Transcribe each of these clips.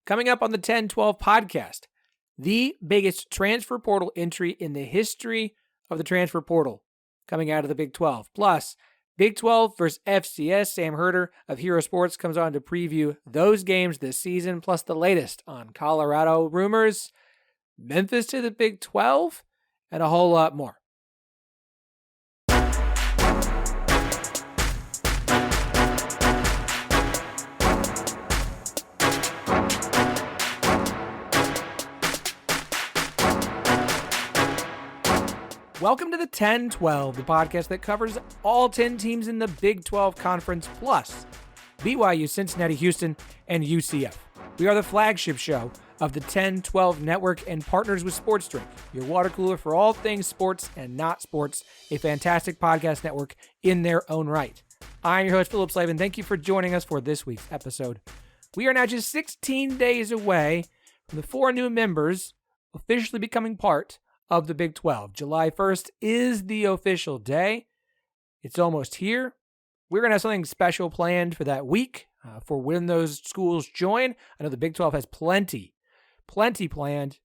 Coming up on the 10-12 podcast, the biggest transfer portal entry in the history of the transfer portal coming out of the Big 12. Plus, Big 12 versus FCS. Sam Herder of Hero Sports comes on to preview those games this season, plus the latest on Colorado rumors, Memphis to the Big 12, and a whole lot more. Welcome to the 10-12, the podcast that covers all 10 teams in the Big 12 Conference, plus BYU, Cincinnati, Houston, and UCF. We are the flagship show of the 10-12 network and partners with Sports Drink, your water cooler for all things sports and not sports, a fantastic podcast network in their own right. I'm your host, Philip Slavin. Thank you for joining us for this week's episode. We are now just 16 days away from the 4 new members officially becoming part of the Big 12. July 1st is the official day. It's almost here. We're going to have something special planned for that week for when those schools join. I know the Big 12 has plenty planned.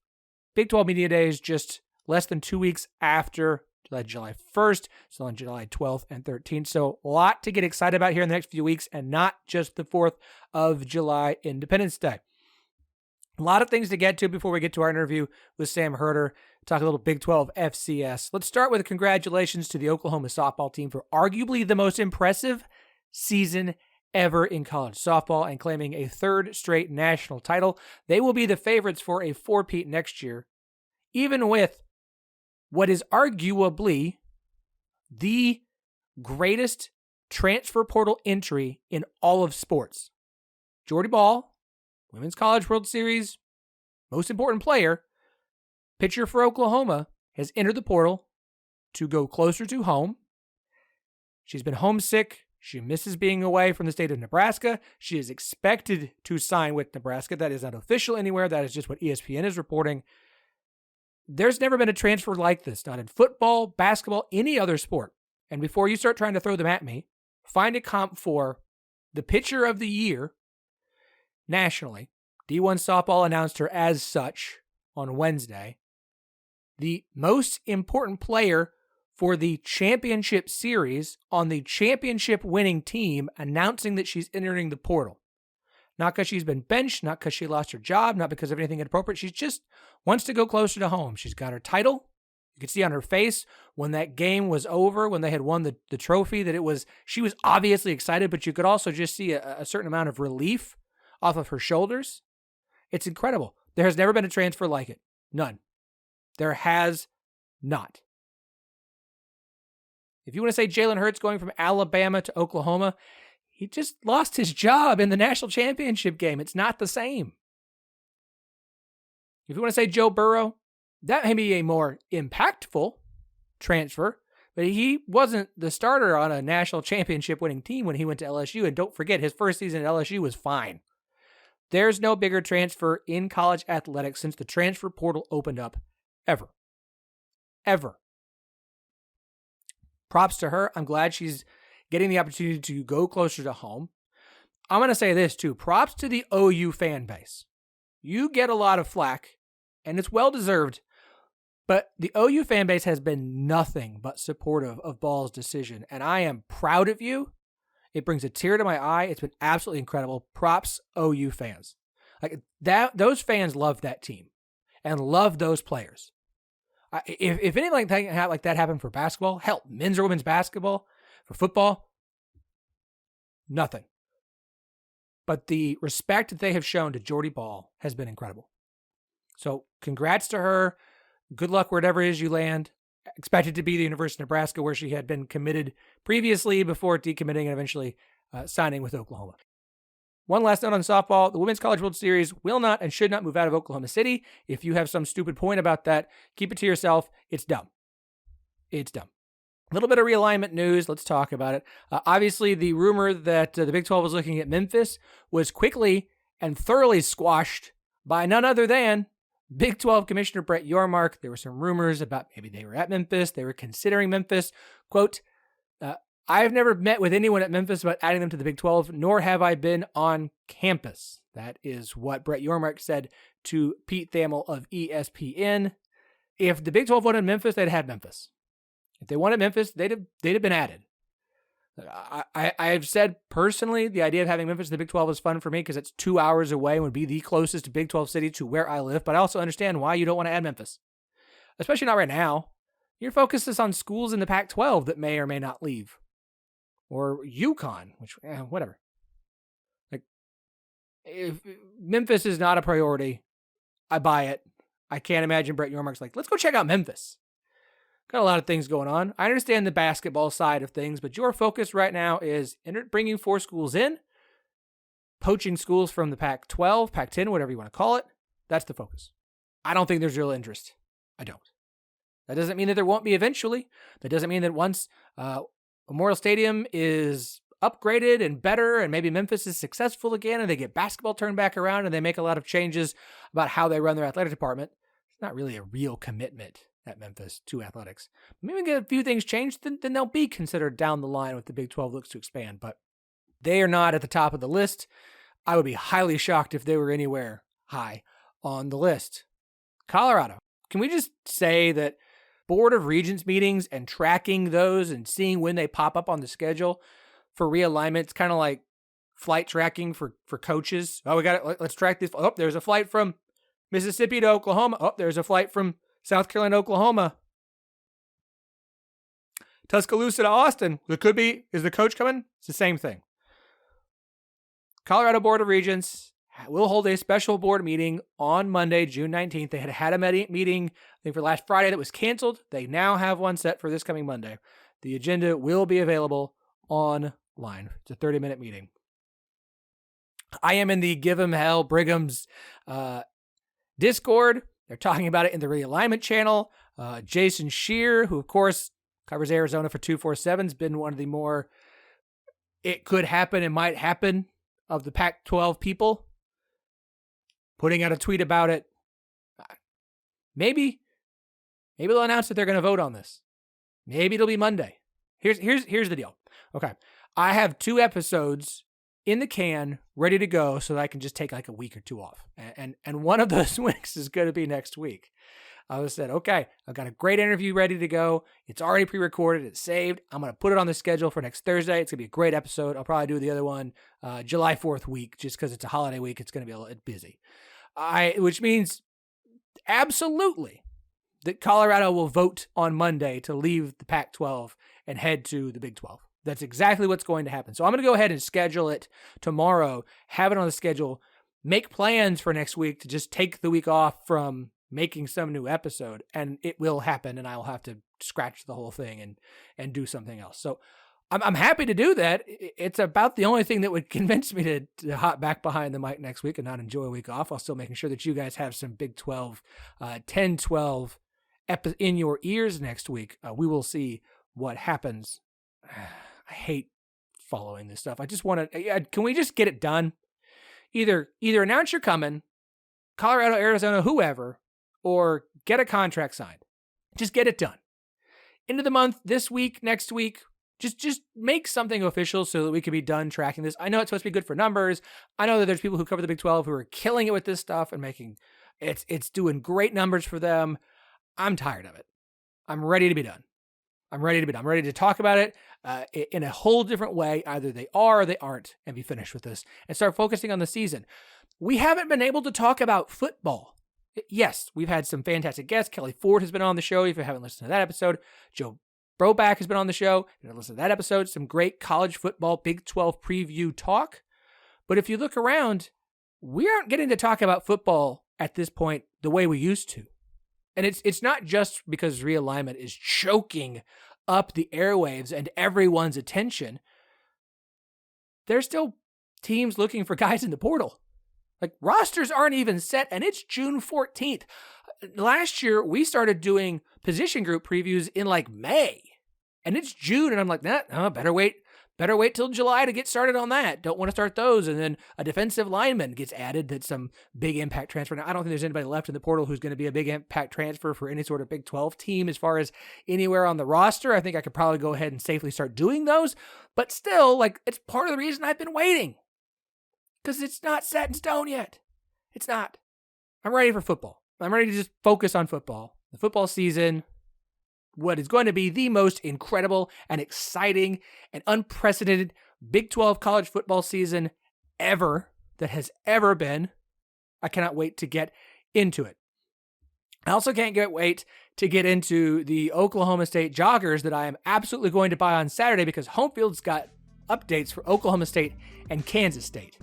Big 12 Media Day is just less than 2 weeks after July 1st, so on July 12th and 13th. So a lot to get excited about here in the next few weeks, and not just the 4th of July, Independence Day. A lot of things to get to before we get to our interview with Sam Herder. Talk a little Big 12 FCS. Let's start with congratulations to the Oklahoma softball team for arguably the most impressive season ever in college softball and claiming a 3rd straight national title. They will be the favorites for a four-peat next year, even with what is arguably the greatest transfer portal entry in all of sports. Jordyn Bahl, Women's College World Series, most important player, pitcher for Oklahoma, has entered the portal to go closer to home. She's been homesick. She misses being away from the state of Nebraska. She is expected to sign with Nebraska. That is not official anywhere. That is just what ESPN is reporting. There's never been a transfer like this, not in football, basketball, any other sport. And before you start trying to throw them at me, find a comp for the pitcher of the year nationally. D1 Softball announced her as such on Wednesday. The most important player for the championship series on the championship winning team announcing that she's entering the portal. Not because she's been benched, not because she lost her job, not because of anything inappropriate. She just wants to go closer to home. She's got her title. You could see on her face when that game was over, when they had won the trophy, that she was obviously excited, but you could also just see a certain amount of relief off of her shoulders. It's incredible. There has never been a transfer like it. None. There has not. If you want to say Jalen Hurts going from Alabama to Oklahoma, he just lost his job in the national championship game. It's not the same. If you want to say Joe Burrow, that may be a more impactful transfer, but he wasn't the starter on a national championship winning team when he went to LSU. And don't forget, his first season at LSU was fine. There's no bigger transfer in college athletics since the transfer portal opened up ever. Ever. Props to her. I'm glad she's getting the opportunity to go closer to home. I'm going to say this too. Props to the OU fan base. You get a lot of flack, and it's well-deserved, but the OU fan base has been nothing but supportive of Ball's decision, and I am proud of you. It brings a tear to my eye. It's been absolutely incredible. Props, OU fans. Like that, those fans love that team and love those players. If anything like that happened for basketball, hell, men's or women's basketball, for football, nothing. But the respect that they have shown to Jordyn Bahl has been incredible. So congrats to her. Good luck wherever it is you land. Expected to be the University of Nebraska, where she had been committed previously before decommitting and eventually signing with Oklahoma. One last note on softball. The Women's College World Series will not and should not move out of Oklahoma City. If you have some stupid point about that, keep it to yourself. It's dumb. It's dumb. A little bit of realignment news. Let's talk about it. Obviously, the rumor that the Big 12 was looking at Memphis was quickly and thoroughly squashed by none other than Big 12 Commissioner Brett Yormark. There were some rumors about maybe they were at Memphis. They were considering Memphis. Quote, I've never met with anyone at Memphis about adding them to the Big 12, nor have I been on campus. That is what Brett Yormark said to Pete Thamel of ESPN. If the Big 12 wanted Memphis, they'd had Memphis. If they wanted Memphis, they'd have been added. I've said personally, the idea of having Memphis in the Big 12 is fun for me because it's 2 hours away and would be the closest Big 12 city to where I live. But I also understand why you don't want to add Memphis, especially not right now. Your focus is on schools in the Pac-12 that may or may not leave, or UConn, which whatever. Like, if Memphis is not a priority, I buy it. I can't imagine Brett Yormark's like, let's go check out Memphis. Got a lot of things going on. I understand the basketball side of things, but your focus right now is bringing 4 schools in, poaching schools from the Pac-12, Pac-10, whatever you want to call it. That's the focus. I don't think there's real interest. I don't. That doesn't mean that there won't be eventually. That doesn't mean that once Memorial Stadium is upgraded and better and maybe Memphis is successful again and they get basketball turned back around and they make a lot of changes about how they run their athletic department. It's not really a real commitment at Memphis to athletics. Maybe we get a few things changed, then they'll be considered down the line if the Big 12 looks to expand. But they are not at the top of the list. I would be highly shocked if they were anywhere high on the list. Colorado. Can we just say that Board of Regents meetings and tracking those and seeing when they pop up on the schedule for realignment, it's kind of like flight tracking for coaches. Oh, we got it. Let's track this. Oh, there's a flight from Mississippi to Oklahoma. Oh, there's a flight from South Carolina, Oklahoma. Tuscaloosa to Austin. It could be, is the coach coming? It's the same thing. Colorado Board of Regents will hold a special board meeting on Monday, June 19th. They had a meeting, I think, for last Friday that was canceled. They now have one set for this coming Monday. The agenda will be available online. It's a 30-minute meeting. I am in the Give 'em Hell Brigham's Discord. They're talking about it in the Realignment channel. Jason Shear, who, of course, covers Arizona for 247, has been one of the more it could happen and might happen of the Pac-12 people, putting out a tweet about it. Maybe they'll announce that they're going to vote on this. Maybe it'll be Monday. Here's the deal. Okay, I have 2 episodes in the can, ready to go, so that I can just take like a week or 2 off. And one of those weeks is going to be next week. I said, okay, I've got a great interview ready to go. It's already pre-recorded. It's saved. I'm going to put it on the schedule for next Thursday. It's going to be a great episode. I'll probably do the other one July 4th week, just because it's a holiday week. It's going to be a little busy. Which means absolutely that Colorado will vote on Monday to leave the Pac-12 and head to the Big 12. That's exactly what's going to happen. So I'm going to go ahead and schedule it tomorrow, have it on the schedule, make plans for next week to just take the week off from making some new episode, and it will happen, and I'll have to scratch the whole thing and do something else. So I'm happy to do that. It's about the only thing that would convince me to hop back behind the mic next week and not enjoy a week off, while still making sure that you guys have some Big 12, 10-12 in your ears next week. We will see what happens. I hate following this stuff. I just want to, can we just get it done? Either announce you're coming, Colorado, Arizona, whoever, or get a contract signed. Just get it done. End of the month, this week, next week, just make something official so that we can be done tracking this. I know it's supposed to be good for numbers. I know that there's people who cover the Big 12 who are killing it with this stuff and it's doing great numbers for them. I'm tired of it. I'm ready to be done. I'm ready to talk about it in a whole different way. Either they are or they aren't, and be finished with this and start focusing on the season. We haven't been able to talk about football. Yes, we've had some fantastic guests. Kelly Ford has been on the show. If you haven't listened to that episode, Joe Broback has been on the show. You listen to that episode. Some great college football Big 12 preview talk. But if you look around, we aren't getting to talk about football at this point the way we used to. And it's not just because realignment is choking up the airwaves and everyone's attention. There's still teams looking for guys in the portal. Like, rosters aren't even set, and it's June 14th. Last year, we started doing position group previews in like May, and it's June, and I'm like, better wait Better wait till July to get started on that. Don't want to start those. And then a defensive lineman gets added. That's some big impact transfer. Now, I don't think there's anybody left in the portal who's going to be a big impact transfer for any sort of Big 12 team as far as anywhere on the roster. I think I could probably go ahead and safely start doing those. But still, like, it's part of the reason I've been waiting. Because it's not set in stone yet. It's not. I'm ready for football. I'm ready to just focus on football. The football season, what is going to be the most incredible and exciting and unprecedented Big 12 college football season ever that has ever been. I cannot wait to get into it. I also can't wait to get into the Oklahoma State joggers that I am absolutely going to buy on Saturday because home field's got updates for Oklahoma State and Kansas State.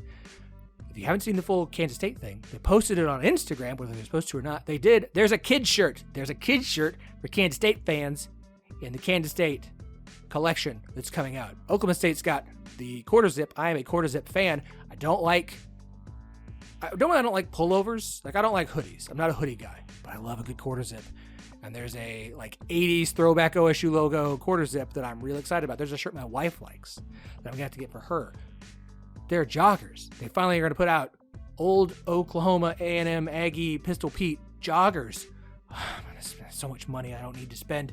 If you haven't seen the full Kansas State thing, they posted it on Instagram, whether they're supposed to or not. They did. There's a kid's shirt. There's a kid's shirt for Kansas State fans in the Kansas State collection that's coming out. Oklahoma State's got the quarter zip. I am a quarter zip fan. I don't like pullovers. Like, I don't like hoodies. I'm not a hoodie guy, but I love a good quarter zip. And there's a 80s throwback OSU logo quarter zip that I'm really excited about. There's a shirt my wife likes that I'm going to have to get for her. They're joggers. They finally are going to put out old Oklahoma A&M Aggie Pistol Pete joggers. I'm going to spend so much money I don't need to spend.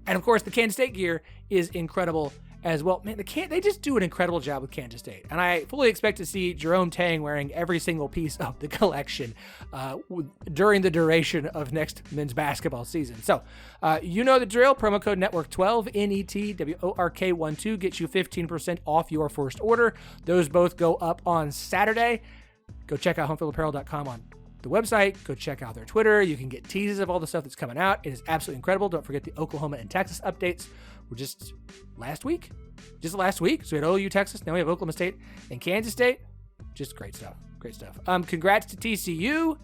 And of course, the Kansas State gear is incredible as well. Man, they just do an incredible job with Kansas State. And I fully expect to see Jerome Tang wearing every single piece of the collection during the duration of next men's basketball season. So, you know the drill. Promo code NETWORK12, NETWORK12 gets you 15% off your first order. Those both go up on Saturday. Go check out homefieldapparel.com on the website. Go check out their Twitter. You can get teases of all the stuff that's coming out. It is absolutely incredible. Don't forget the Oklahoma and Texas updates. We're just last week. So we had OU, Texas. Now we have Oklahoma State and Kansas State. Just great stuff. Great stuff. Congrats to TCU,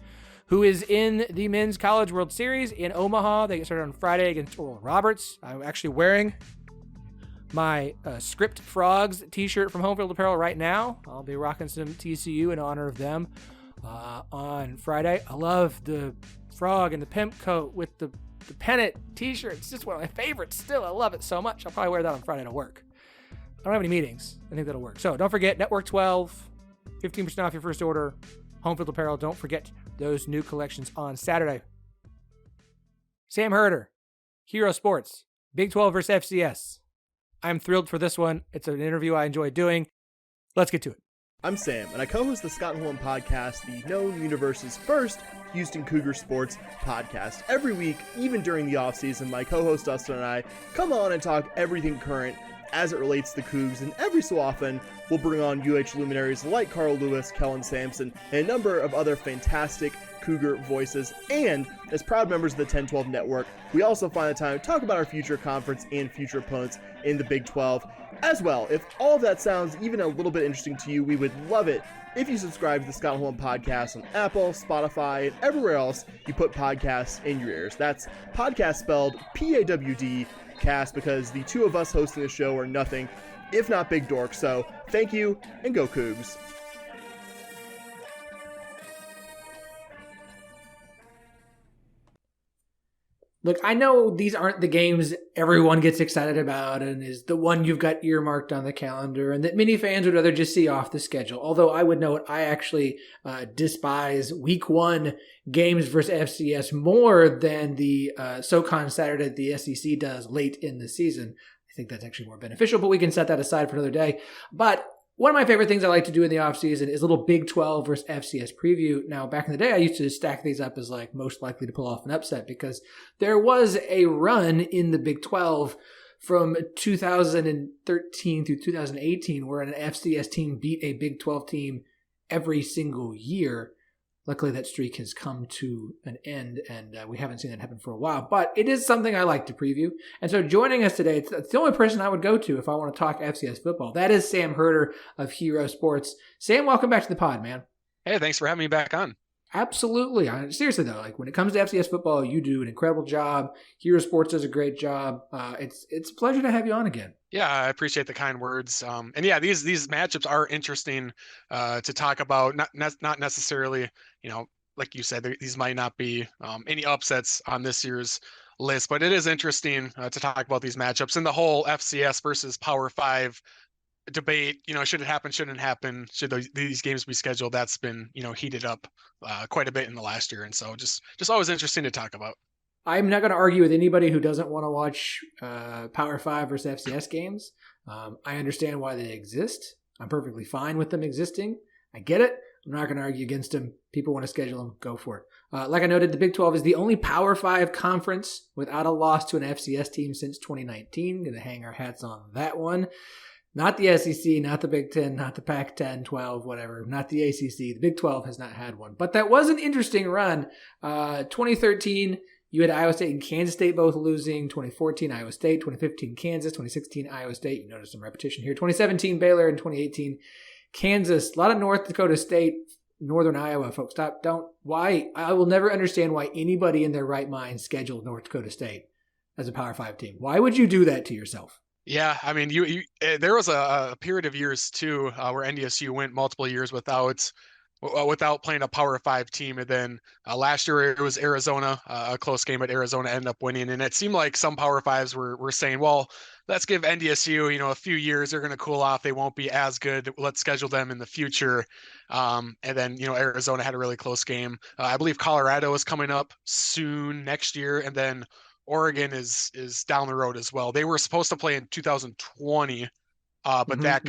who is in the Men's College World Series in Omaha. They get started on Friday against Oral Roberts. I'm actually wearing my Script Frogs t-shirt from Homefield Apparel right now. I'll be rocking some TCU in honor of them on Friday. I love the frog and the pimp coat with the pennant t-shirt. It's just one of my favorites still. I love it so much. I'll probably wear that on Friday to work. I don't have any meetings. I think that'll work. So don't forget, Network 12, 15% off your first order. Homefield Apparel. Don't forget those new collections on Saturday. Sam Herder, Hero Sports, Big 12 versus FCS. I'm thrilled for this one. It's an interview I enjoy doing. Let's get to it. I'm Sam, and I co-host the Scott and Horn podcast, the known universe's first Houston Cougar sports podcast. Every week, even during the offseason, my co-host Dustin and I come on and talk everything current as it relates to the Cougs, and every so often, we'll bring on UH luminaries like Carl Lewis, Kellen Sampson, and a number of other fantastic Cougar voices. And as proud members of the 10-12 network, we also find the time to talk about our future conference and future opponents in the Big 12 as well. If all of that sounds even a little bit interesting to you, we would love it if you subscribe to the Scott Holm podcast on Apple, Spotify, and everywhere else you put podcasts in your ears. That's podcast spelled P-A-W-D cast, because the two of us hosting the show are nothing if not big dorks. So thank you, and go Cougs. Look, I know these aren't the games everyone gets excited about and is the one you've got earmarked on the calendar, and that many fans would rather just see off the schedule. Although I would note, I actually despise Week 1 games versus FCS more than the SoCon Saturday that the SEC does late in the season. I think that's actually more beneficial, but we can set that aside for another day. But one of my favorite things I like to do in the offseason is a little Big 12 versus FCS preview. Now, back in the day, I used to stack these up as like most likely to pull off an upset, because there was a run in the Big 12 from 2013 through 2018 where an FCS team beat a Big 12 team every single year. Luckily, that streak has come to an end, and we haven't seen that happen for a while. But it is something I like to preview. And so joining us today, it's the only person I would go to if I want to talk FCS football. That is Sam Herder of Hero Sports. Sam, welcome back to the pod, man. Hey, thanks for having me back on. Absolutely. Seriously, though, like when it comes to FCS football, you do an incredible job. Hero Sports does a great job. It's a pleasure to have you on again. Yeah, I appreciate the kind words. And yeah, these matchups are interesting to talk about. Not necessarily, like you said, these might not be any upsets on this year's list, but it is interesting to talk about these matchups and the whole FCS versus Power 5 debate, should it happen, shouldn't happen, should these games be scheduled, that's been, heated up quite a bit in the last year. And so just always interesting to talk about. I'm not going to argue with anybody who doesn't want to watch Power 5 versus FCS games. I understand why they exist. I'm perfectly fine with them existing. I get it. I'm not going to argue against them. People want to schedule them. Go for it. Like I noted, the Big 12 is the only Power 5 conference without a loss to an FCS team since 2019. Going to hang our hats on that one. Not the SEC, not the Big 10, not the Pac-10, 12, whatever. Not the ACC. The Big 12 has not had one. But that was an interesting run. 2013, you had Iowa State and Kansas State both losing. 2014, Iowa State. 2015, Kansas. 2016, Iowa State. You notice some repetition here. 2017, Baylor. And 2018, Kansas. A lot of North Dakota State, Northern Iowa, folks. Why? I will never understand why anybody in their right mind scheduled North Dakota State as a Power 5 team. Why would you do that to yourself? Yeah, I mean, you there was a period of years too where NDSU went multiple years without playing a Power 5 team, and then last year it was Arizona, a close game, but Arizona ended up winning, and it seemed like some Power 5s were saying, well, let's give NDSU a few years, they're going to cool off, they won't be as good, let's schedule them in the future. And then Arizona had a really close game. I believe Colorado is coming up soon next year, and then Oregon is down the road as well. They were supposed to play in 2020, but that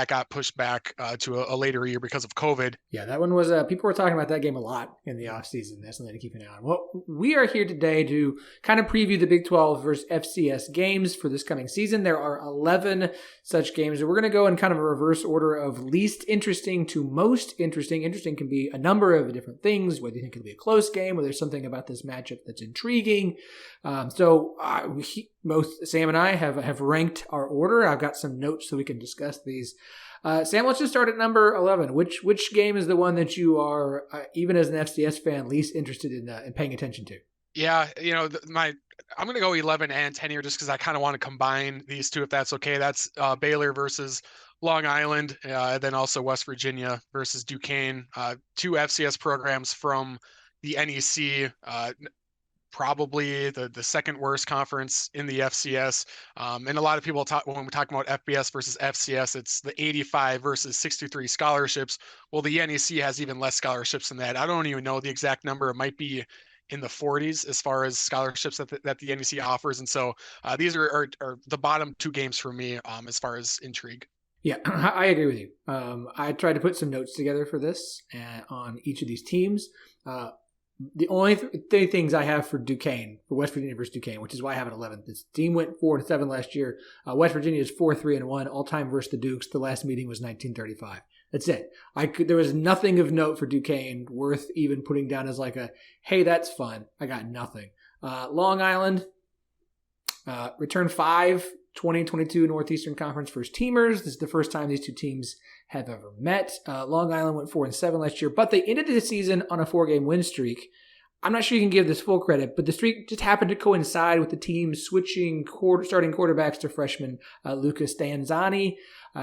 got pushed back to a later year because of COVID. Yeah, that one was, people were talking about that game a lot in the offseason. That's something to keep an eye on. Well, we are here today to kind of preview the Big 12 versus FCS games for this coming season. There are 11 such games, and we're going to go in kind of a reverse order of least interesting to most interesting. Interesting can be a number of different things, whether you think it'll be a close game, whether there's something about this matchup that's intriguing. Both Sam and I have ranked our order. I've got some notes so we can discuss these. Sam, let's just start at number 11. Which game is the one that you are, even as an FCS fan, least interested in paying attention to? Yeah, I'm going to go 11 and 10 here just because I kind of want to combine these two, if that's okay. That's Baylor versus Long Island, and then also West Virginia versus Duquesne. Two FCS programs from the NEC, probably the second worst conference in the FCS. And a lot of people talk, when we talk about FBS versus FCS, it's the 85 versus 63 scholarships. Well, the NEC has even less scholarships than that. I don't even know the exact number. It might be in the 40s as far as scholarships that the NEC offers. And so these are the bottom two games for me as far as intrigue. Yeah, I agree with you. I tried to put some notes together for this on each of these teams. The only three things I have for Duquesne, for West Virginia versus Duquesne, which is why I have it 11th. This team went 4-7 last year. West Virginia is 4-3-1, all time versus the Dukes. The last meeting was 1935. That's it. There was nothing of note for Duquesne worth even putting down as like a, hey, that's fun. I got nothing. Long Island, return 5, 2022 Northeastern Conference first teamers. This is the first time these two teams have ever met. Long Island went 4-7 last year, but they ended the season on a 4-game win streak. I'm not sure you can give this full credit, but the streak just happened to coincide with the team switching starting quarterbacks to freshman Lucas Danzani.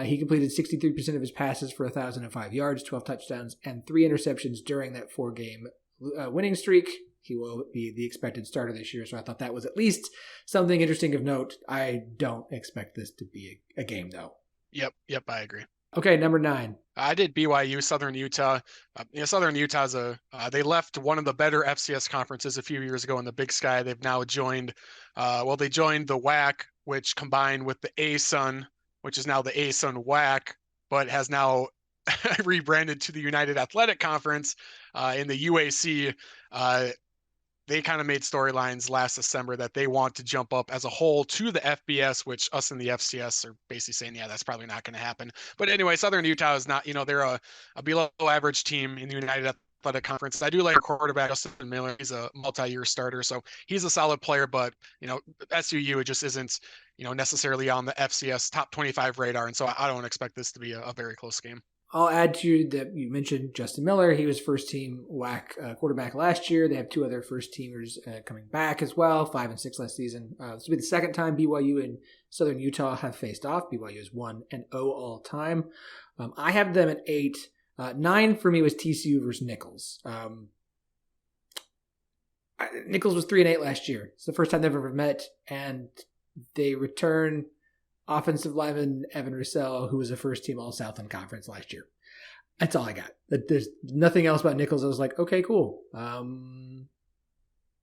He completed 63% of his passes for 1,005 yards, 12 touchdowns, and 3 interceptions during that 4-game winning streak. He will be the expected starter this year, so I thought that was at least something interesting of note. I don't expect this to be a game, though. Yep, I agree. Okay, number 9. I did BYU, Southern Utah. Southern Utah's they left one of the better FCS conferences a few years ago in the Big Sky. They've now joined, they joined the WAC, which combined with the ASUN, which is now the ASUN WAC, but has now rebranded to the United Athletic Conference in the UAC. They kind of made storylines last December that they want to jump up as a whole to the FBS, which us in the FCS are basically saying, yeah, that's probably not going to happen. But anyway, Southern Utah is not, they're a below average team in the United Athletic Conference. I do like our quarterback, Justin Miller. He's a multi-year starter, so he's a solid player, but, SUU, it just isn't, necessarily on the FCS top 25 radar. And so I don't expect this to be a very close game. I'll add to that. You mentioned Justin Miller. He was first team WAC quarterback last year. They have 2 other first teamers coming back as well, 5 and 6 last season. This will be the second time BYU and Southern Utah have faced off. BYU is 1-0 all time. I have them at 8. 9 for me was TCU versus Nichols. Nichols was 3-8 last year. It's the first time they've ever met, and they return offensive lineman Evan Russell, who was a first-team All-Southland Conference last year. That's all I got. There's nothing else about Nichols. I was like, okay, cool.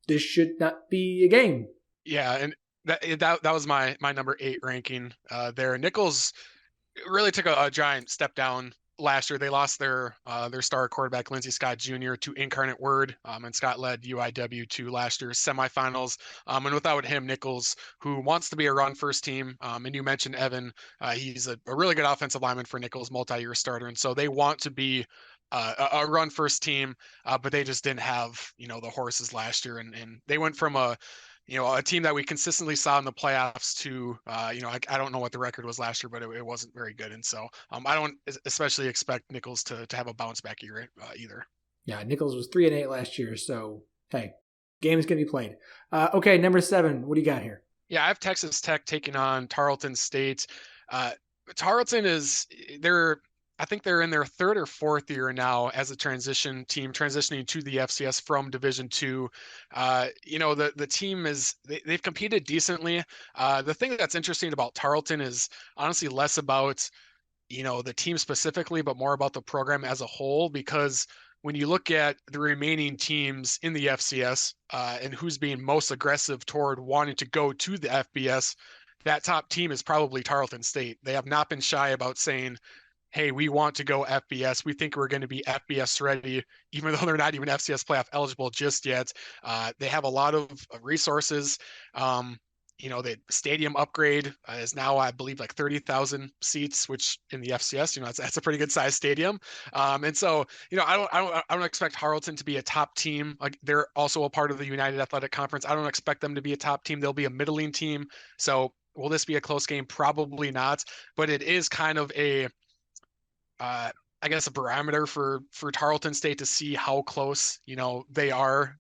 This should not be a game. Yeah, and that was my number 8 ranking there. Nichols really took a giant step down last year. They lost their star quarterback Lindsey Scott Jr. to Incarnate Word, and Scott led UIW to last year's semifinals. And without him, Nichols, who wants to be a run first team, and you mentioned Evan, he's a really good offensive lineman for Nichols, multi-year starter, and so they want to be a run first team, but they just didn't have the horses last year, and they went from a team that we consistently saw in the playoffs to, I don't know what the record was last year, but it wasn't very good. And so I don't especially expect Nichols to have a bounce back year either. Yeah, Nichols was 3-8 last year. So, hey, game is going to be played. Okay, number 7. What do you got here? Yeah, I have Texas Tech taking on Tarleton State. Tarleton I think they're in their 3rd or 4th year now as a transition team, transitioning to the FCS from Division II. The team they've competed decently. The thing that's interesting about Tarleton is honestly less about, the team specifically, but more about the program as a whole, because when you look at the remaining teams in the FCS and who's being most aggressive toward wanting to go to the FBS, that top team is probably Tarleton State. They have not been shy about saying, hey, we want to go FBS. We think we're going to be FBS ready, even though they're not even FCS playoff eligible just yet. They have a lot of resources. The stadium upgrade is now, I believe, like 30,000 seats, which in the FCS, that's a pretty good size stadium. And so, I don't expect Tarleton to be a top team. Like, they're also a part of the United Athletic Conference. I don't expect them to be a top team. They'll be a middling team. So will this be a close game? Probably not. But it is kind of a barometer for Tarleton State to see how close, they are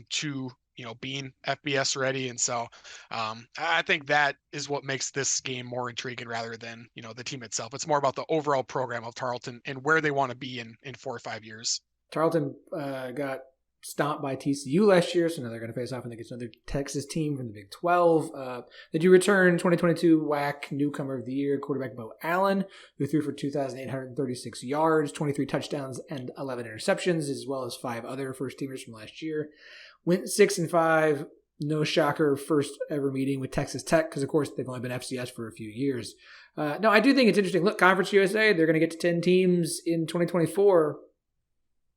to, being FBS ready. And so I think that is what makes this game more intriguing rather than, the team itself. It's more about the overall program of Tarleton and where they want to be in 4 or 5 years. Tarleton got stomped by TCU last year, so now they're going to face off against another Texas team from the Big 12. They do return 2022 WAC Newcomer of the Year quarterback Bo Allen, who threw for 2,836 yards, 23 touchdowns, and 11 interceptions, as well as 5 other first-teamers from last year. Went 6-5, no shocker, first ever meeting with Texas Tech, because, of course, they've only been FCS for a few years. No, I do think it's interesting. Look, Conference USA, they're going to get to 10 teams in 2024.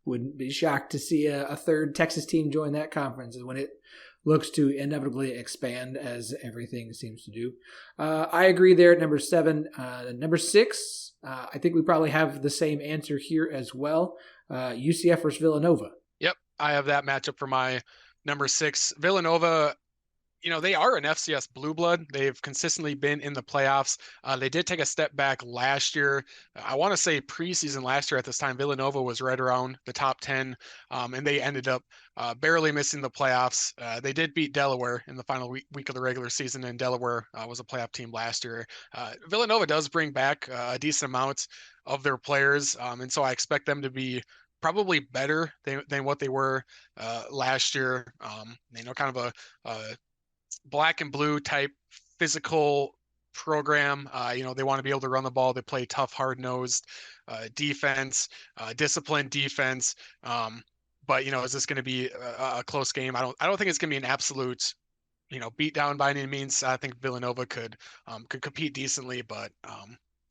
Wouldn't be shocked to see a third Texas team join that conference when it looks to inevitably expand, as everything seems to do. I agree there at number 7. Number 6, I think we probably have the same answer here as well. UCF versus Villanova. Yep, I have that matchup for my number 6. Villanova, they are an FCS blue blood. They've consistently been in the playoffs. They did take a step back last year. I want to say preseason last year at this time, Villanova was right around the top 10, and they ended up barely missing the playoffs. They did beat Delaware in the final week of the regular season, and Delaware was a playoff team last year. Villanova does bring back a decent amount of their players, and so I expect them to be probably better than what they were last year. Kind of a black and blue type physical program. They want to be able to run the ball. They play tough, hard-nosed defense, disciplined defense. But is this going to be a close game? I don't think it's going to be an absolute, beat down by any means. I think Villanova could compete decently, but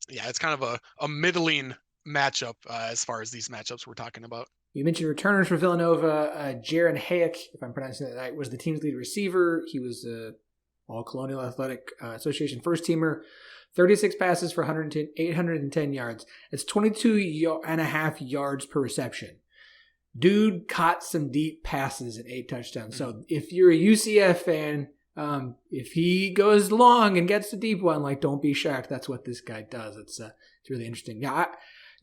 it's kind of a middling matchup as far as these matchups we're talking about. You mentioned returners for Villanova. Jaron Hayek, if I'm pronouncing that right, was the team's lead receiver. He was All Colonial Athletic Association first teamer. 36 passes for 810 yards. It's 22.5 yards per reception. Dude caught some deep passes and 8 touchdowns. So if you're a UCF fan, if he goes long and gets the deep one, don't be shocked. That's what this guy does. It's really interesting. Yeah,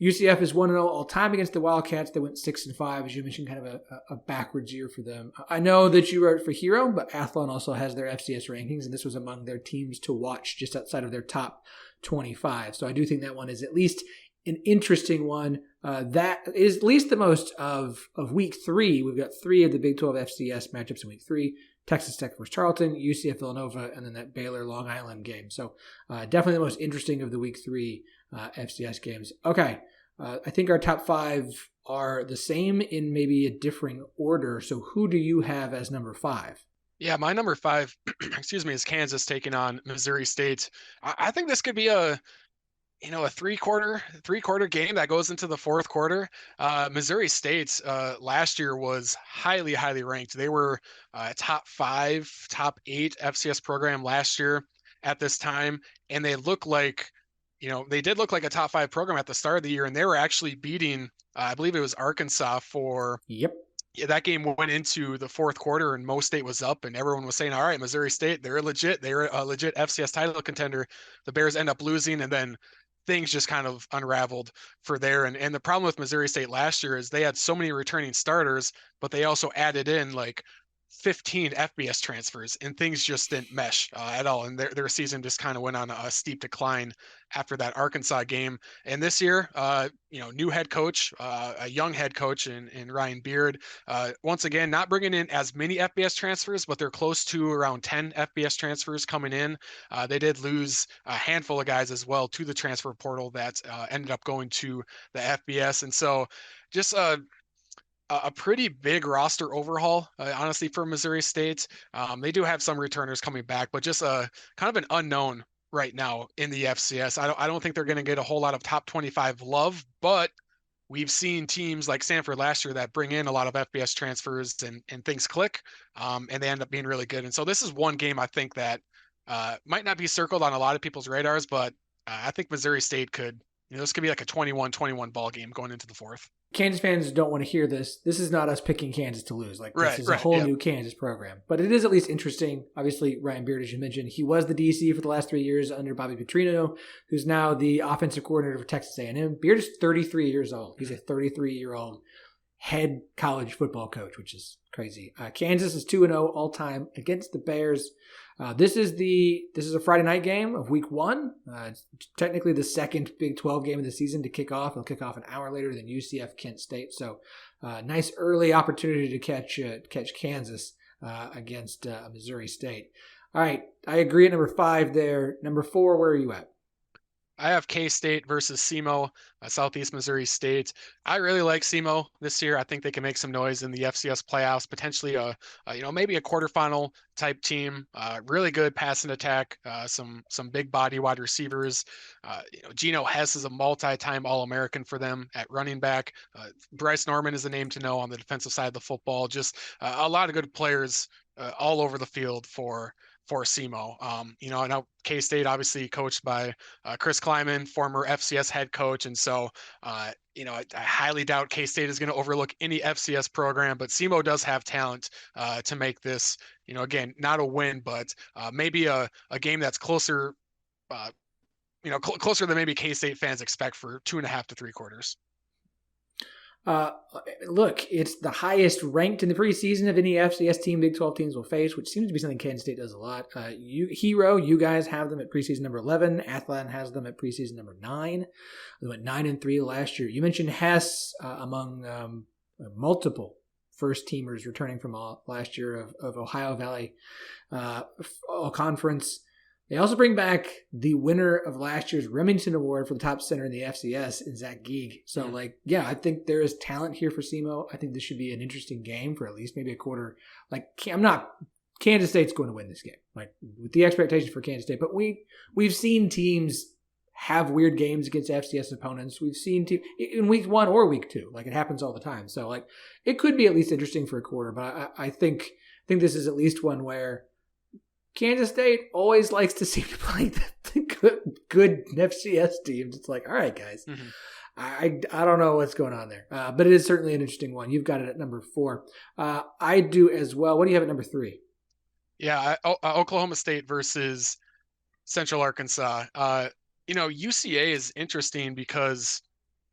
UCF is 1-0 all time against the Wildcats. They went 6-5, as you mentioned, kind of a backwards year for them. I know that you wrote for Hero, but Athlon also has their FCS rankings, and this was among their teams to watch just outside of their top 25. So I do think that one is at least an interesting one. That is at least the most of week 3. We've got 3 of the Big 12 FCS matchups in week 3. Texas Tech versus Charlton, UCF Villanova, and then that Baylor Long Island game. So definitely the most interesting of the week 3 FCS games. Okay, I think our top 5 are the same in maybe a differing order. So who do you have as number 5? Yeah, my number 5, excuse me, is Kansas taking on Missouri State. I think this could be a three-quarter game that goes into the fourth quarter. Missouri State last year was highly ranked. They were top 5, top 8 FCS program last year at this time, and they look like, they did look like a top 5 program at the start of the year, and they were actually beating, I believe it was Arkansas for. Yep. Yeah, that game went into the fourth quarter and Mo State was up and everyone was saying, all right, Missouri State, they're a legit FCS title contender. The Bears end up losing and then things just kind of unraveled for there. And the problem with Missouri State last year is they had so many returning starters, but they also added in like 15 FBS transfers and things just didn't mesh at all. And their season just kind of went on a steep decline after that Arkansas game. And this year, new head coach, a young head coach in Ryan Beard, once again, not bringing in as many FBS transfers, but they're close to around 10 FBS transfers coming in. They did lose a handful of guys as well to the transfer portal that ended up going to the FBS. And so just a pretty big roster overhaul, honestly, for Missouri State. They do have some returners coming back, but just a kind of an unknown right now in the FCS. I don't think they're going to get a whole lot of top 25 love, but we've seen teams like Stanford last year that bring in a lot of FBS transfers and things click, and they end up being really good. And so this is one game I think that might not be circled on a lot of people's radars, but I think Missouri State could, this could be like a 21-21 ball game going into the fourth. Kansas fans don't want to hear this. This is not us picking Kansas to lose. This is a whole new Kansas program. But it is at least interesting. Obviously, Ryan Beard, as you mentioned, he was the DC for the last 3 years under Bobby Petrino, who's now the offensive coordinator for Texas A&M. Beard is 33 years old. He's a 33-year-old head college football coach, which is crazy. Kansas is 2-0 all-time against the Bears. This is a Friday night game of week 1. It's technically the second Big 12 game of the season to kick off. It'll kick off an hour later than UCF Kent State. So nice early opportunity to catch Kansas against Missouri State. All right, I agree at number 5 there. Number 4, where are you at? I have K-State versus SEMO, Southeast Missouri State. I really like SEMO this year. I think they can make some noise in the FCS playoffs, potentially maybe a quarterfinal type team. Really good passing attack, some big body wide receivers. Geno Hess is a multi-time All-American for them at running back. Bryce Norman is the name to know on the defensive side of the football. Just a lot of good players all over the field for SEMO. I know K-State obviously coached by Chris Kleiman, former FCS head coach. And so, I highly doubt K-State is going to overlook any FCS program, but SEMO does have talent to make this, again, not a win, but maybe a game that's closer, closer than maybe K-State fans expect for 2.5 to 3 quarters. Look, it's the highest ranked in the preseason of any FCS team Big 12 teams will face, which seems to be something Kansas State does a lot. You guys have them at preseason number 11. Athlon has them at preseason number 9. They went 9-3 last year. You mentioned Hess among multiple first teamers returning from last year of Ohio Valley All Conference. They also bring back the winner of last year's Remington Award for the top center in the FCS in Zach Geig. So, I think there is talent here for SEMO. I think this should be an interesting game for at least maybe a quarter. Kansas State's going to win this game, with the expectations for Kansas State. But we've seen teams have weird games against FCS opponents. We've seen teams in week 1 or week 2. It happens all the time. So, it could be at least interesting for a quarter. But I think this is at least one where Kansas State always likes to seem to play the good FCS teams. It's all right, guys. Mm-hmm. I don't know what's going on there. But it is certainly an interesting one. You've got it at number 4. I do as well. What do you have at number 3? Yeah, Oklahoma State versus Central Arkansas. UCA is interesting because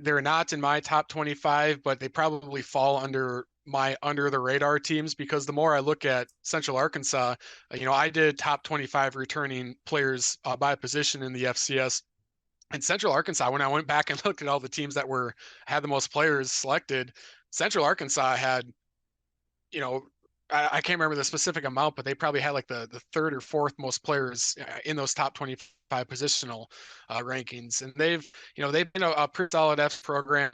they're not in my top 25, but they probably fall under my under the radar teams, because the more I look at Central Arkansas, I did top 25 returning players by position in the FCS. And Central Arkansas, when I went back and looked at all the teams that had the most players selected, Central Arkansas had, I can't remember the specific amount, but they probably had like the third or fourth most players in those top 25 positional rankings. And they've been a pretty solid F program.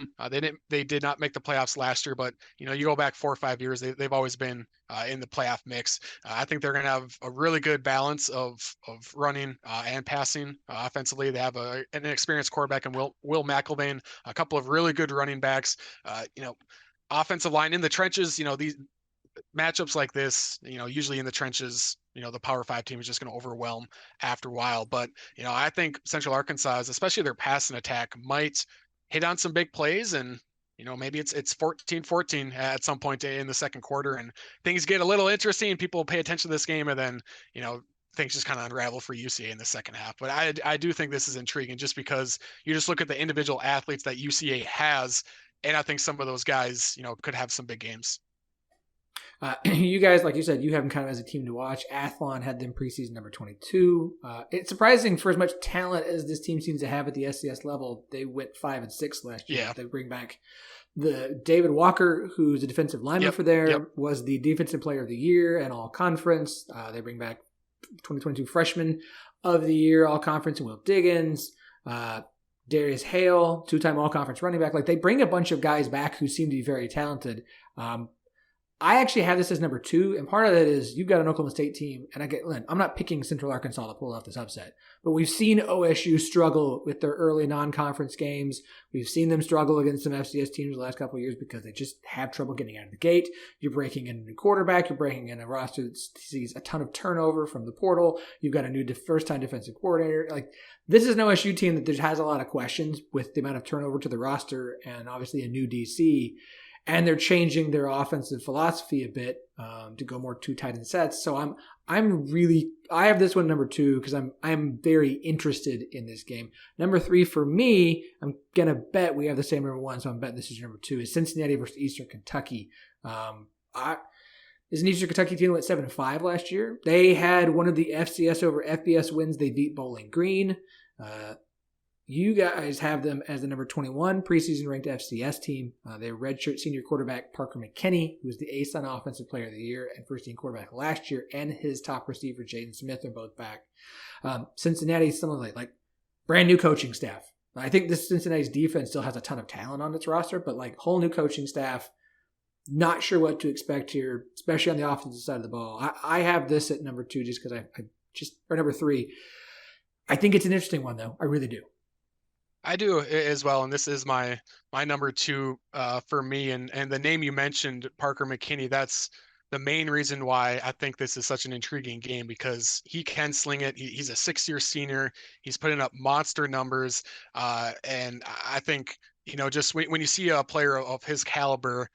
They did not make the playoffs last year, but you go back 4 or 5 years, they've always been in the playoff mix. I think they're going to have a really good balance of running and passing offensively. They have an experienced quarterback in Will McElvain, a couple of really good running backs. Offensive line in the trenches. These matchups like this, usually in the trenches, the Power 5 team is just going to overwhelm after a while. But, I think Central Arkansas, especially their passing attack, might hit on some big plays, and, maybe it's 14-14 at some point in the second quarter, and things get a little interesting. People pay attention to this game, and then, things just kind of unravel for UCA in the second half. But I do think this is intriguing just because you just look at the individual athletes that UCA has, and I think some of those guys, could have some big games. You guys, like you said, you have them kind of as a team to watch. Athlon had them preseason number 22. It's surprising for as much talent as this team seems to have at the FCS level. They went 5-6 last year. Yeah. They bring back the David Walker, who's a defensive lineman for there, was the defensive player of the year and all conference. They bring back 2022 freshman of the year, all conference, and Will Diggins. Darius Hale, 2-time all conference running back. Like, they bring a bunch of guys back who seem to be very talented. I actually have this as number 2, and part of that is you've got an Oklahoma State team, and I'm not picking Central Arkansas to pull off this upset, but we've seen OSU struggle with their early non-conference games. We've seen them struggle against some FCS teams the last couple of years because they just have trouble getting out of the gate. You're breaking in a new quarterback. You're breaking in a roster that sees a ton of turnover from the portal. You've got a new first-time defensive coordinator. Like, this is an OSU team that just has a lot of questions with the amount of turnover to the roster and obviously a new DC. And they're changing their offensive philosophy a bit to go more 2 tight end sets. So I have this one number 2 because I'm very interested in this game. Number 3 for me, I'm gonna bet we have the same number 1, so I'm betting this is your number 2. Is Cincinnati versus Eastern Kentucky. Is an Eastern Kentucky team that went 7-5 last year. They had one of the FCS over FBS wins. They beat Bowling Green. You guys have them as the number 21 preseason ranked FCS team. Their redshirt senior quarterback, Parker McKinney, who was the ace on Offensive Player of the Year and first team quarterback last year, and his top receiver, Jaden Smith, are both back. Cincinnati, something like brand new coaching staff. I think this Cincinnati's defense still has a ton of talent on its roster, but like whole new coaching staff. Not sure what to expect here, especially on the offensive side of the ball. I have this at number 2 just because or number 3. I think it's an interesting one, though. I really do. I do as well, and this is my number 2 for me. And the name you mentioned, Parker McKinney, that's the main reason why I think this is such an intriguing game, because he can sling it. He's a 6-year senior. He's putting up monster numbers, and I think just when you see a player of his caliber,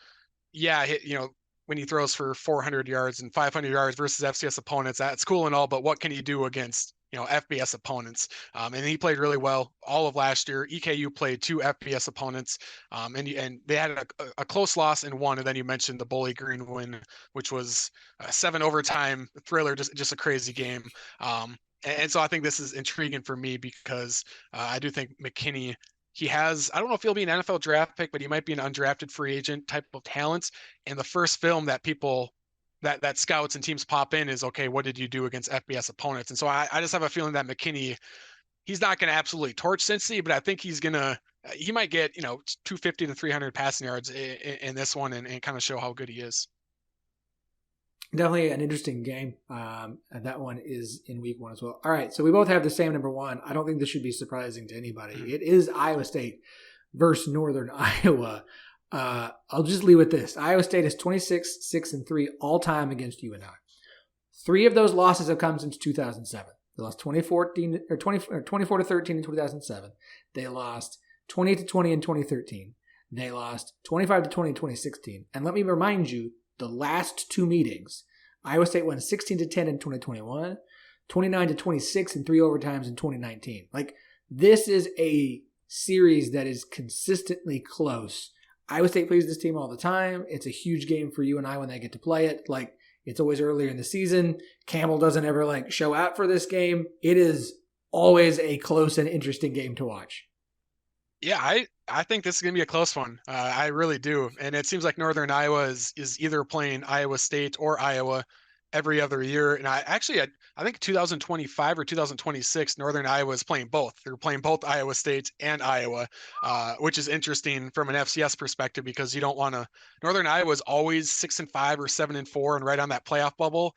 when he throws for 400 yards and 500 yards versus FCS opponents, that's cool and all, but what can he do against FBS opponents? And he played really well all of last year. EKU played 2 FBS opponents, and they had a close loss in one. And then you mentioned the Bowling Green win, which was a 7 overtime thriller, just a crazy game. And so I think this is intriguing for me because I do think McKinney, I don't know if he'll be an NFL draft pick, but he might be an undrafted free agent type of talent. And the first film that that scouts and teams pop in is, okay, what did you do against FBS opponents? And so I just have a feeling that McKinney, he's not going to absolutely torch Cincy, but I think he might get 250 to 300 passing yards in this one and kind of show how good he is. Definitely an interesting game. And that one is in week 1 as well. All right, so we both have the same number 1. I don't think this should be surprising to anybody. It is Iowa State versus Northern Iowa. I'll just leave with this. Iowa State is 26-6-3 all time against UNI. 3 of those losses have come since 2007. They lost 24-13 in 2007. They lost 20-20 in 2013. They lost 25-20 in 2016. And let me remind you, the last 2 meetings, Iowa State won 16-10 in 2021, 29-26 in 3 overtimes in 2019. Like, this is a series that is consistently close. Iowa State plays this team all the time. It's a huge game for UNI when they get to play it. Like, it's always earlier in the season. Campbell doesn't ever show out for this game. It is always a close and interesting game to watch. Yeah, I think this is going to be a close one. I really do. And it seems like Northern Iowa is either playing Iowa State or Iowa every other year. And I think 2025 or 2026, Northern Iowa is playing both. They're playing both Iowa State and Iowa, which is interesting from an FCS perspective because you don't want to. Northern Iowa is always 6-5 or 7-4 and right on that playoff bubble.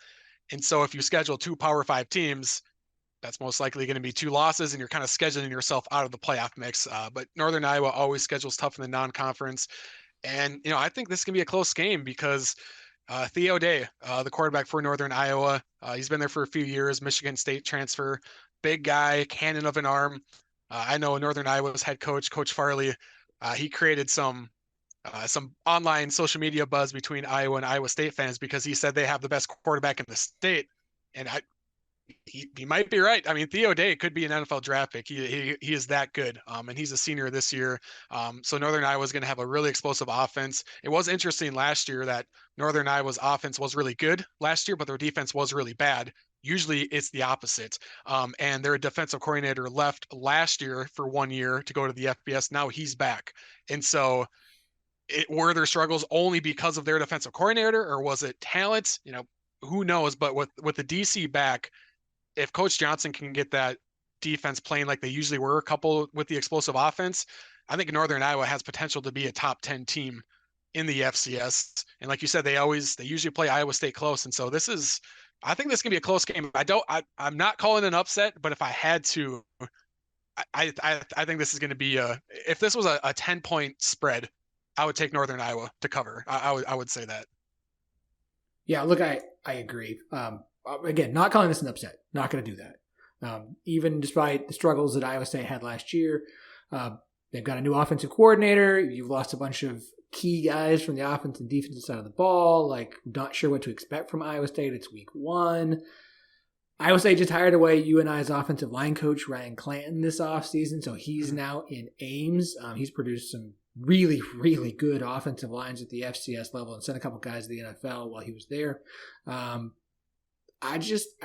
And so if you schedule two Power Five teams, that's most likely going to be two losses, and you're kind of scheduling yourself out of the playoff mix. But Northern Iowa always schedules tough in the non-conference. And, I think this can be a close game because Theo Day, the quarterback for Northern Iowa, he's been there for a few years, Michigan State transfer, big guy, cannon of an arm. I know Northern Iowa's head coach, Coach Farley, he created some online social media buzz between Iowa and Iowa State fans because he said they have the best quarterback in the state. And he might be right. I mean, Theo Day could be an NFL draft pick. He is that good. And he's a senior this year. So Northern Iowa is going to have a really explosive offense. It was interesting last year that Northern Iowa's offense was really good last year, but their defense was really bad. Usually it's the opposite. And their defensive coordinator left last year for 1 year to go to the FBS. Now he's back. And so were their struggles only because of their defensive coordinator, or was it talent? Who knows? But with the DC back, if Coach Johnson can get that defense playing like they usually were, coupled with the explosive offense, I think Northern Iowa has potential to be a top 10 team in the FCS. And like you said, they usually play Iowa State close. And so I think this can be a close game. I'm not calling an upset, but if I had to, I think this is going to be if this was a 10-point spread, I would take Northern Iowa to cover. I would say that. Yeah, look, I agree. Again, not calling this an upset. Not going to do that. Even despite the struggles that Iowa State had last year, they've got a new offensive coordinator. You've lost a bunch of key guys from the offensive and defensive side of the ball. Not sure what to expect from Iowa State. It's week 1. Iowa State just hired away UNI's offensive line coach, Ryan Clanton, this offseason. So he's now in Ames. He's produced some really, really good offensive lines at the FCS level and sent a couple guys to the NFL while he was there.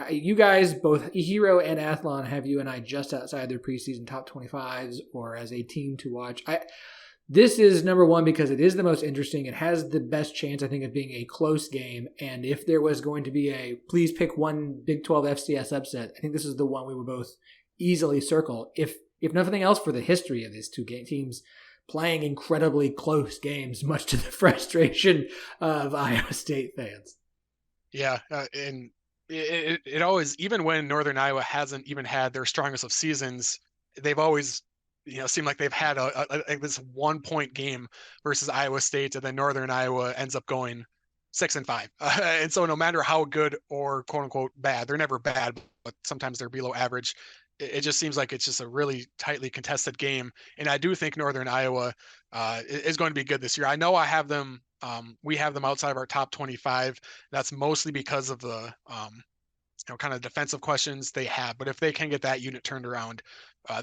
You guys, both Hero and Athlon, have UNI just outside their preseason top 25s or as a team to watch. This is number one because it is the most interesting. It has the best chance, I think, of being a close game. And if there was going to be please pick one Big 12 FCS upset, I think this is the one we would both easily circle. If nothing else, for the history of these two teams playing incredibly close games, much to the frustration of Iowa State fans. Yeah, and it always, even when Northern Iowa hasn't even had their strongest of seasons, they've always seemed like they've had this 1-point game versus Iowa State, and then Northern Iowa ends up going 6-5. And so no matter how good or quote unquote bad, they're never bad, but sometimes they're below average. It just seems like it's just a really tightly contested game. And I do think Northern Iowa is going to be good this year. I know I have them. We have them outside of our top 25. That's mostly because of the kind of defensive questions they have. But if they can get that unit turned around,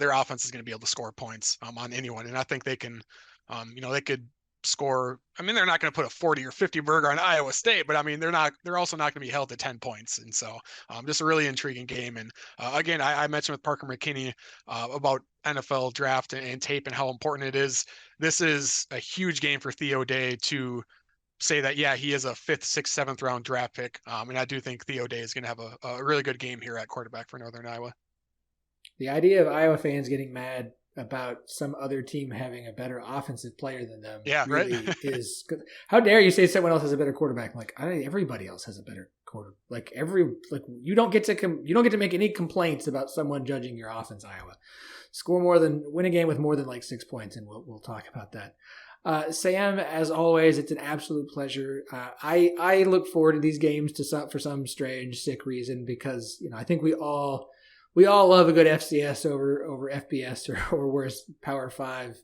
their offense is going to be able to score points on anyone. And I think they can, they could score. I mean, they're not going to put a 40 or 50 burger on Iowa State, but I mean, they're also not going to be held to 10 points. And so just a really intriguing game. And again, I mentioned with Parker McKinney about NFL draft and tape and how important it is. This is a huge game for Theo Day to say that, yeah, he is a 5th, 6th, 7th round draft pick. And I do think Theo Day is going to have a really good game here at quarterback for Northern Iowa. The idea of Iowa fans getting mad about some other team having a better offensive player than them really right? is good. How dare you say someone else has a better quarterback? Everybody else has a better quarterback. You don't get to make any complaints about someone judging your offense. Iowa win a game with more than 6 points, and we'll talk about that. Sam, as always, it's an absolute pleasure. I look forward to these games for some strange, sick reason because I think we all love a good FCS over FBS or worse Power 5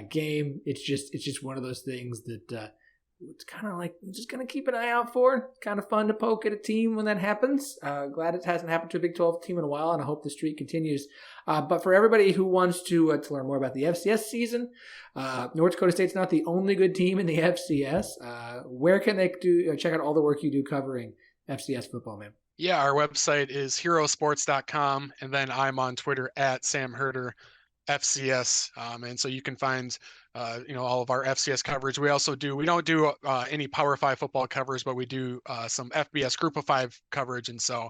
game. It's just one of those things that it's kind of like I'm just going to keep an eye out for. It's kind of fun to poke at a team when that happens. Glad it hasn't happened to a Big 12 team in a while, and I hope the streak continues. But for everybody who wants to learn more about the FCS season, North Dakota State's not the only good team in the FCS. Where can they check out all the work you do covering FCS football, man? Yeah, our website is herosports.com, and then I'm on Twitter at Sam Herder. FCS. And so you can find, all of our FCS coverage. We don't do any Power 5 football covers, but we do some FBS Group of 5 coverage. And so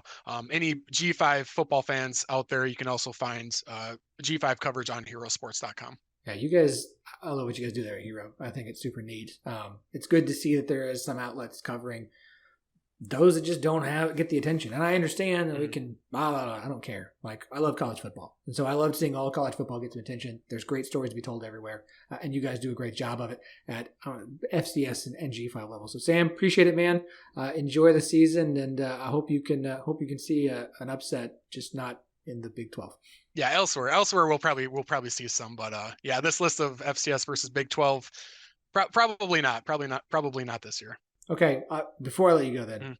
any G5 football fans out there, you can also find G5 coverage on herosports.com. Yeah, you guys, I love what you guys do there at Hero. I think it's super neat. It's good to see that there is some outlets covering those that just don't get the attention. And I understand that we can, I don't care. Like, I love college football. And so I love seeing all college football get some attention. There's great stories to be told everywhere. And you guys do a great job of it at FCS and G5 level. So Sam, appreciate it, man. Enjoy the season. And I hope you can see an upset, just not in the Big 12. Yeah, elsewhere we'll probably see some, but this list of FCS versus Big 12, probably not this year. Okay, before I let you go, then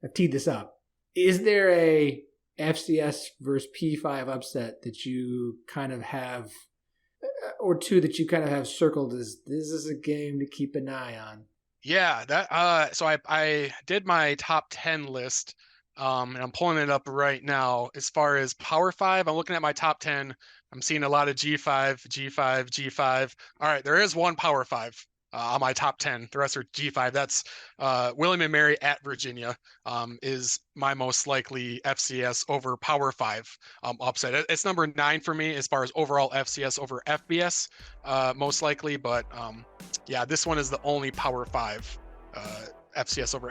I've teed this up. Is there a FCS versus P5 upset that you kind of have, or two that you kind of have circled as this is a game to keep an eye on? Yeah, that. So I did my top 10 list. And I'm pulling it up right now. As far as Power 5, I'm looking at my top 10. I'm seeing a lot of G5. All right, there is one Power 5 on my top 10. The rest are G5. That's William and Mary at Virginia is my most likely FCS over Power 5 upset. It's number 9 for me as far as overall FCS over FBS most likely. But this one is the only Power 5 FCS over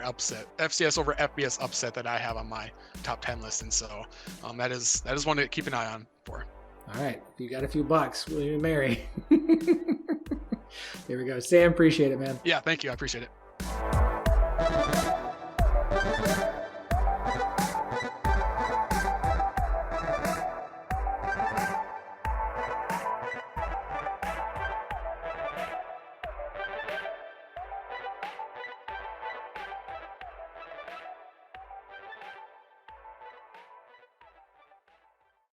FBS upset that I have on my top 10 list. And so that is one to keep an eye on for. All right. If you got a few bucks, William and Mary. There we go. Sam, appreciate it, man. Yeah, thank you. I appreciate it.